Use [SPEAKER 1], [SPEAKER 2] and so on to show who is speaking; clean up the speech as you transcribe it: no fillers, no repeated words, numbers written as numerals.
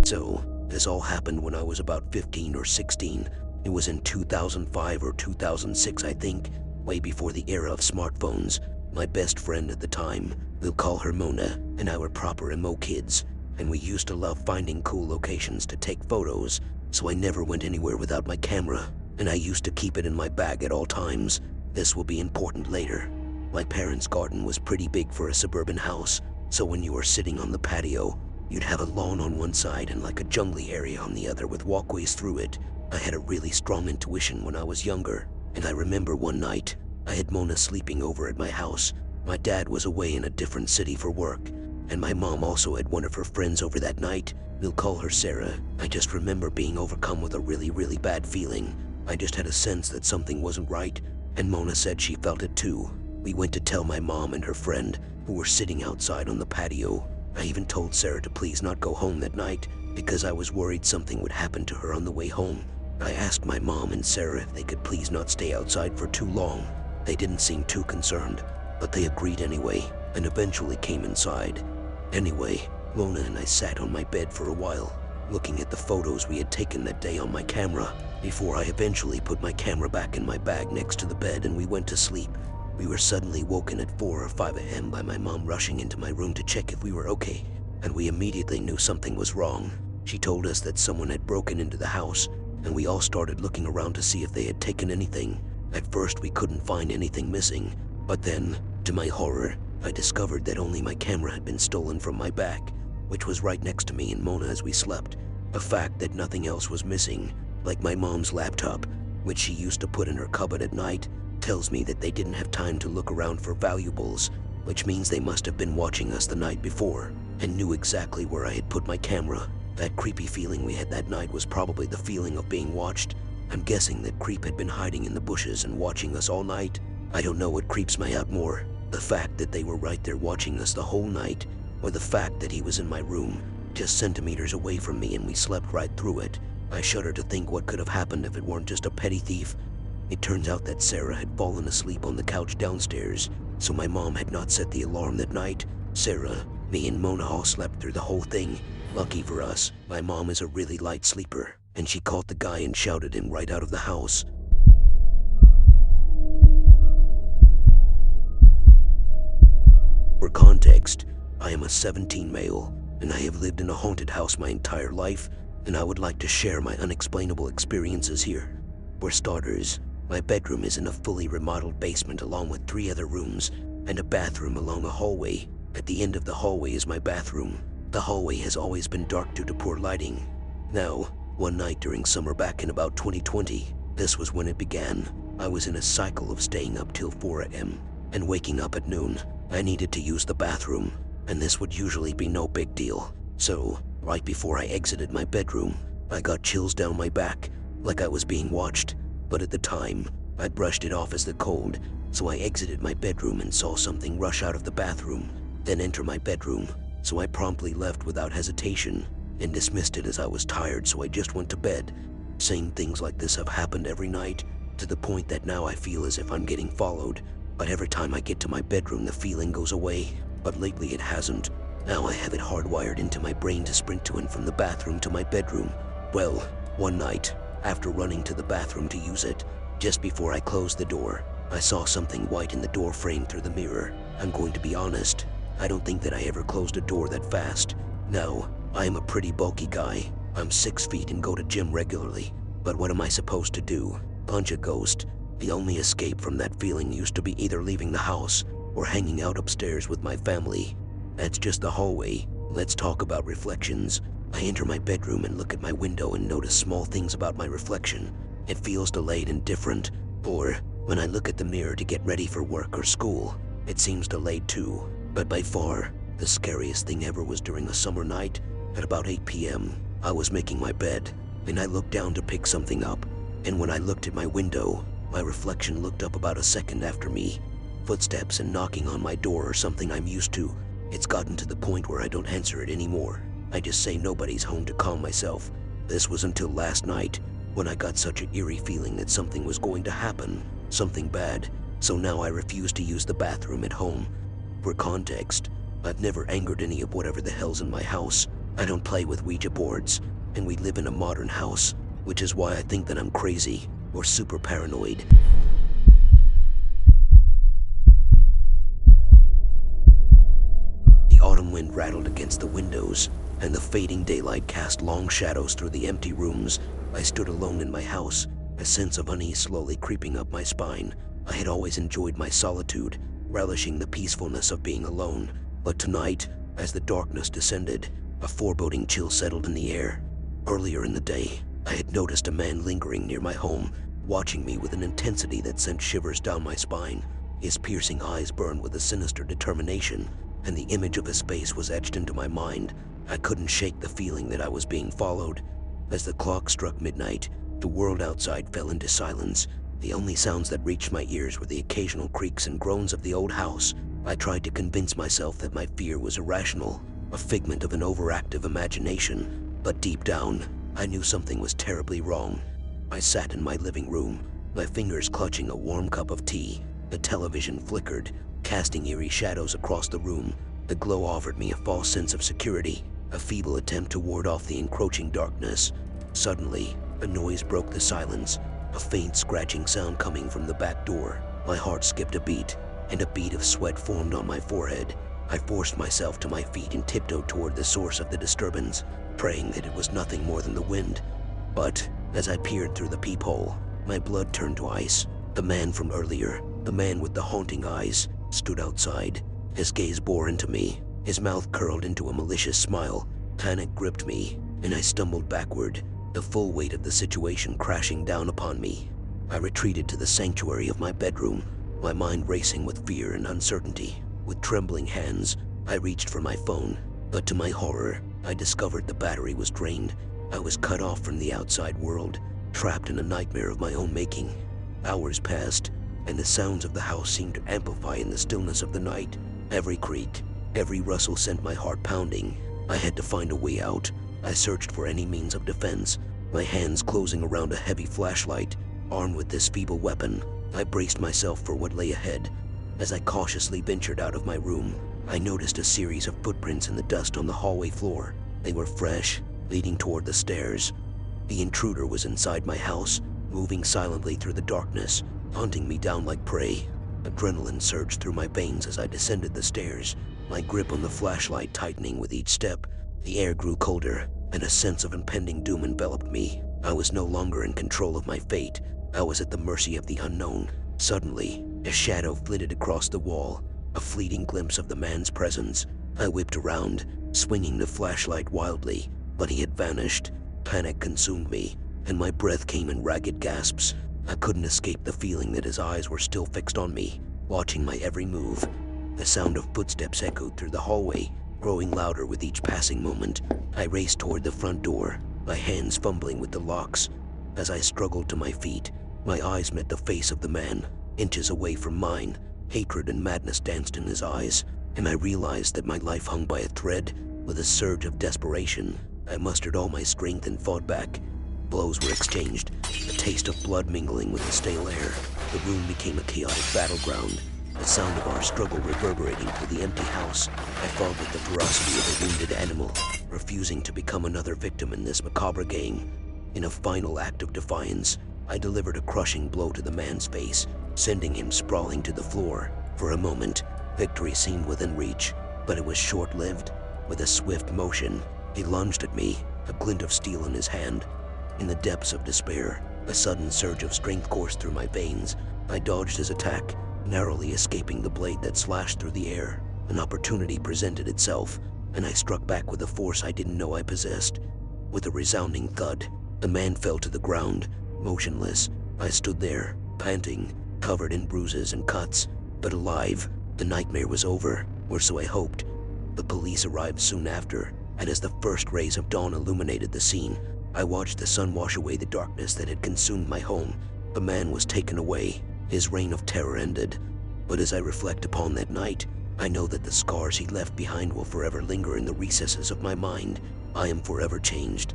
[SPEAKER 1] So, this all happened when I was about 15 or 16. It was in 2005 or 2006, I think, way before the era of smartphones. My best friend at the time, we'll call her Mona, and I were proper emo kids, and we used to love finding cool locations to take photos, so I never went anywhere without my camera, and I used to keep it in my bag at all times. This will be important later. My parents' garden was pretty big for a suburban house, so when you were sitting on the patio, you'd have a lawn on one side and like a jungly area on the other with walkways through it. I had a really strong intuition when I was younger, and I remember one night, I had Mona sleeping over at my house. My dad was away in a different city for work, and my mom also had one of her friends over that night. We'll call her Sarah. I just remember being overcome with a really bad feeling. I just had a sense that something wasn't right, and Mona said she felt it too. We went to tell my mom and her friend, who were sitting outside on the patio. I even told Sarah to please not go home that night, because I was worried something would happen to her on the way home. I asked my mom and Sarah if they could please not stay outside for too long. They didn't seem too concerned, but they agreed anyway, and eventually came inside. Anyway, Mona and I sat on my bed for a while, looking at the photos we had taken that day on my camera, before I eventually put my camera back in my bag next to the bed and we went to sleep. We were suddenly woken at 4 or 5 a.m. by my mom rushing into my room to check if we were okay, and we immediately knew something was wrong. She told us that someone had broken into the house, and we all started looking around to see if they had taken anything. At first we couldn't find anything missing, but then, to my horror, I discovered that only my camera had been stolen from my bag, which was right next to me and Mona as we slept. A fact that nothing else was missing, like my mom's laptop, which she used to put in her cupboard at night, tells me that they didn't have time to look around for valuables, which means they must have been watching us the night before and knew exactly where I had put my camera. That creepy feeling we had that night was probably the feeling of being watched. I'm guessing that Creep had been hiding in the bushes and watching us all night. I don't know what creeps me out more, the fact that they were right there watching us the whole night, or the fact that he was in my room, just centimeters away from me, and we slept right through it. I shudder to think what could have happened if it weren't just a petty thief. It turns out that Sarah had fallen asleep on the couch downstairs, so my mom had not set the alarm that night. Sarah, me and Mona all slept through the whole thing. Lucky for us, my mom is a really light sleeper, and she caught the guy and shouted him right out of the house. For context, I am a 17 male, and I have lived in a haunted house my entire life, and I would like to share my unexplainable experiences here. For starters, my bedroom is in a fully remodeled basement along with 3 other rooms and a bathroom along a hallway. At the end of the hallway is my bathroom. The hallway has always been dark due to poor lighting. Now, one night during summer back in about 2020, this was when it began. I was in a cycle of staying up till 4 a.m. and waking up at noon. I needed to use the bathroom, and this would usually be no big deal. So, right before I exited my bedroom, I got chills down my back, like I was being watched. But at the time, I brushed it off as the cold, so I exited my bedroom and saw something rush out of the bathroom, then enter my bedroom. So I promptly left without hesitation and dismissed it as I was tired, so I just went to bed. Same things like this have happened every night, to the point that now I feel as if I'm getting followed. But every time I get to my bedroom, the feeling goes away. But lately it hasn't. Now I have it hardwired into my brain to sprint to and from the bathroom to my bedroom. Well, one night, after running to the bathroom to use it, just before I closed the door, I saw something white in the door frame through the mirror. I'm going to be honest, I don't think that I ever closed a door that fast. Now, I am a pretty bulky guy. I'm 6 feet and go to gym regularly. But what am I supposed to do? Punch a ghost? The only escape from that feeling used to be either leaving the house or hanging out upstairs with my family. That's just the hallway. Let's talk about reflections. I enter my bedroom and look at my window and notice small things about my reflection. It feels delayed and different. Or, when I look at the mirror to get ready for work or school, it seems delayed too. But by far, the scariest thing ever was during a summer night. At about 8 p.m., I was making my bed, and I looked down to pick something up. And when I looked at my window, my reflection looked up about a second after me. Footsteps and knocking on my door are something I'm used to. It's gotten to the point where I don't answer it anymore. I just say nobody's home to calm myself. This was until last night, when I got such an eerie feeling that something was going to happen, something bad. So now I refuse to use the bathroom at home. For context, I've never angered any of whatever the hell's in my house. I don't play with Ouija boards, and we live in a modern house, which is why I think that I'm crazy or super paranoid. The autumn wind rattled against the windows, and the fading daylight cast long shadows through the empty rooms. I stood alone in my house, a sense of unease slowly creeping up my spine. I had always enjoyed my solitude, relishing the peacefulness of being alone. But tonight, as the darkness descended, a foreboding chill settled in the air. Earlier in the day, I had noticed a man lingering near my home, watching me with an intensity that sent shivers down my spine. His piercing eyes burned with a sinister determination, and the image of his face was etched into my mind. I couldn't shake the feeling that I was being followed. As the clock struck midnight, the world outside fell into silence. The only sounds that reached my ears were the occasional creaks and groans of the old house. I tried to convince myself that my fear was irrational, a figment of an overactive imagination, but deep down, I knew something was terribly wrong. I sat in my living room, my fingers clutching a warm cup of tea. The television flickered, casting eerie shadows across the room. The glow offered me a false sense of security, a feeble attempt to ward off the encroaching darkness. Suddenly, a noise broke the silence, a faint scratching sound coming from the back door. My heart skipped a beat, and a bead of sweat formed on my forehead. I forced myself to my feet and tiptoed toward the source of the disturbance, praying that it was nothing more than the wind. But as I peered through the peephole, my blood turned to ice. The man from earlier, the man with the haunting eyes, stood outside. His gaze bore into me, his mouth curled into a malicious smile. Panic gripped me, and I stumbled backward, the full weight of the situation crashing down upon me. I retreated to the sanctuary of my bedroom, my mind racing with fear and uncertainty. With trembling hands, I reached for my phone, but to my horror, I discovered the battery was drained. I was cut off from the outside world, trapped in a nightmare of my own making. Hours passed, and the sounds of the house seemed to amplify in the stillness of the night. Every creak, every rustle sent my heart pounding. I had to find a way out. I searched for any means of defense, my hands closing around a heavy flashlight. Armed with this feeble weapon, I braced myself for what lay ahead. As I cautiously ventured out of my room, I noticed a series of footprints in the dust on the hallway floor. They were fresh, leading toward the stairs. The intruder was inside my house, moving silently through the darkness, hunting me down like prey. Adrenaline surged through my veins as I descended the stairs, my grip on the flashlight tightening with each step. The air grew colder, and a sense of impending doom enveloped me. I was no longer in control of my fate. I was at the mercy of the unknown. Suddenly, a shadow flitted across the wall, a fleeting glimpse of the man's presence. I whipped around, swinging the flashlight wildly, but he had vanished. Panic consumed me, and my breath came in ragged gasps. I couldn't escape the feeling that his eyes were still fixed on me, watching my every move. The sound of footsteps echoed through the hallway, growing louder with each passing moment. I raced toward the front door, my hands fumbling with the locks. As I struggled to my feet, my eyes met the face of the man, inches away from mine. Hatred and madness danced in his eyes, and I realized that my life hung by a thread. With a surge of desperation, I mustered all my strength and fought back. Blows were exchanged, a taste of blood mingling with the stale air. The room became a chaotic battleground, the sound of our struggle reverberating through the empty house. I fought with the ferocity of a wounded animal, refusing to become another victim in this macabre game. In a final act of defiance, I delivered a crushing blow to the man's face, sending him sprawling to the floor. For a moment, victory seemed within reach, but it was short-lived. With a swift motion, he lunged at me, a glint of steel in his hand. In the depths of despair, a sudden surge of strength coursed through my veins. I dodged his attack, narrowly escaping the blade that slashed through the air. An opportunity presented itself, and I struck back with a force I didn't know I possessed. With a resounding thud, the man fell to the ground, motionless. I stood there, panting, covered in bruises and cuts, but alive. The nightmare was over, or so I hoped. The police arrived soon after, and as the first rays of dawn illuminated the scene, I watched the sun wash away the darkness that had consumed my home. The man was taken away, his reign of terror ended. But as I reflect upon that night, I know that the scars he left behind will forever linger in the recesses of my mind. I am forever changed,